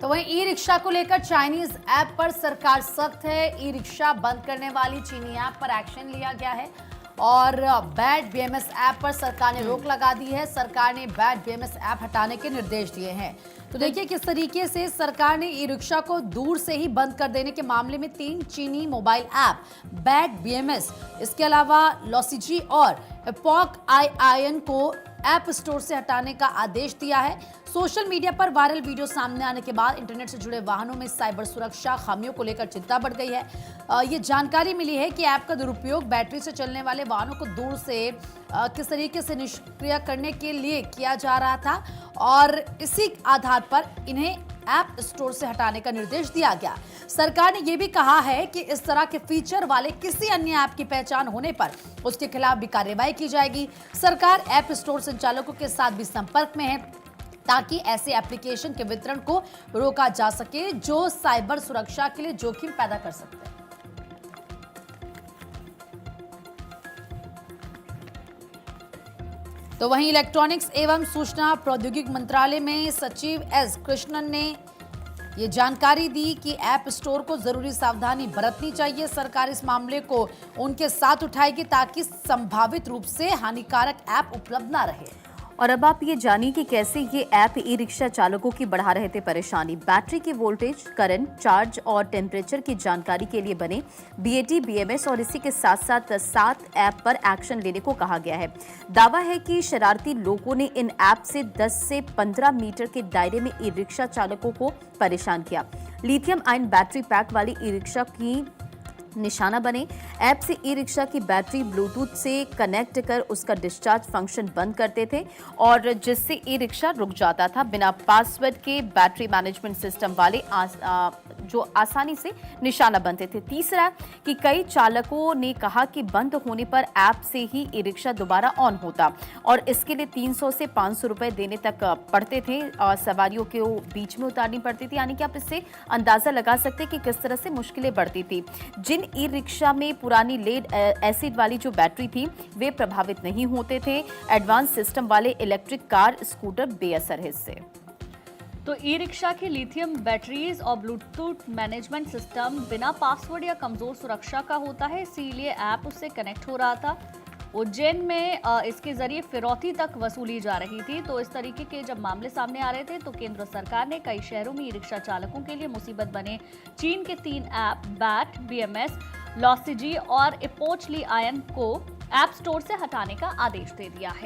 तो वहीं e rickshaw को लेकर चाइनीज ऐप पर सरकार सख्त है। ई रिक्शा बंद करने वाली चीनी ऐप पर एक्शन लिया गया है और बैड बीएमएस ऐप पर सरकार ने रोक लगा दी है। सरकार ने बैड बीएमएस ऐप हटाने के निर्देश दिए हैं। तो देखिए किस तरीके से सरकार ने ई रिक्शा को दूर से ही बंद कर देने के मामले में 3 चीनी मोबाइल ऐप बैड बीएमएस, इसके अलावा लॉसिजी और एपॉक आईआईएन को ऐप स्टोर से हटाने का आदेश दिया है। सोशल मीडिया पर वायरल वीडियो सामने आने के बाद इंटरनेट से जुड़े वाहनों में साइबर सुरक्षा खामियों को लेकर चिंता बढ़ गई है। ये जानकारी मिली है कि ऐप का दुरुपयोग बैटरी से चलने वाले वाहनों को दूर से किस तरीके से निष्क्रिय करने के लिए किया जा रहा था और इसी आधार पर इन्हें ऐप स्टोर से हटाने का निर्देश दिया गया। सरकार ने यह भी कहा है कि इस तरह के फीचर वाले किसी अन्य ऐप की पहचान होने पर उसके खिलाफ भी कार्रवाई की जाएगी। सरकार ऐप स्टोर संचालकों के साथ भी संपर्क में है ताकि ऐसे एप्लीकेशन के वितरण को रोका जा सके जो साइबर सुरक्षा के लिए जोखिम पैदा कर सकते हैं। तो वहीं इलेक्ट्रॉनिक्स एवं सूचना प्रौद्योगिकी मंत्रालय में सचिव एस कृष्णन ने ये जानकारी दी कि ऐप स्टोर को जरूरी सावधानी बरतनी चाहिए। सरकार इस मामले को उनके साथ उठाएगी ताकि संभावित रूप से हानिकारक ऐप उपलब्ध न रहे। और अब आप ये जानिए कि कैसे ये ऐप ई रिक्शा चालकों की बढ़ा रहे थे परेशानी। बैटरी के वोल्टेज, करंट, चार्ज और टेम्परेचर की जानकारी के लिए बने बीएटी, बीएमएस और इसी के साथ साथ 7 ऐप पर एक्शन लेने को कहा गया है। दावा है कि शरारती लोगों ने इन ऐप से 10 से 15 मीटर के दायरे में ई रिक्शा चालकों को परेशान किया। लिथियम आयन बैटरी पैक वाली ई रिक्शा की निशाना बने। ऐप से ई रिक्शा की बैटरी ब्लूटूथ से कनेक्ट कर उसका डिस्चार्ज फंक्शन बंद करते थे और जिससे ई रिक्शा रुक जाता था। बिना पासवर्ड के बैटरी मैनेजमेंट सिस्टम वाले जो आसानी से निशाना बनते थे। तीसरा कि कई चालकों ने कहा कि बंद होने पर ऐप से ही ई रिक्शा दोबारा ऑन होता और इसके लिए 300 से 500 रुपए देने तक पड़ते थे और सवारियों को बीच में उतारनी पड़ती थी। यानी कि आप इससे अंदाजा लगा सकते हैं कि किस तरह से मुश्किलें बढ़ती थी। जिन ई रिक्शा में पुरानी लेड एसिड वाली जो बैटरी थी वे प्रभावित नहीं होते थे। एडवांस सिस्टम वाले इलेक्ट्रिक कार, स्कूटर बेअसर है इससे। तो ई रिक्शा की लिथियम बैटरीज और ब्लूटूथ मैनेजमेंट सिस्टम बिना पासवर्ड या कमजोर सुरक्षा का होता है, इसीलिए ऐप उससे कनेक्ट हो रहा था। उज्जैन में इसके जरिए फिरौती तक वसूली जा रही थी। तो इस तरीके के जब मामले सामने आ रहे थे तो केंद्र सरकार ने कई शहरों में ई रिक्शा चालकों के लिए मुसीबत बने चीन के 3 ऐप बैट, बीएमएस, लॉसिजी और एपोच आयन को ऐप स्टोर से हटाने का आदेश दे दिया है।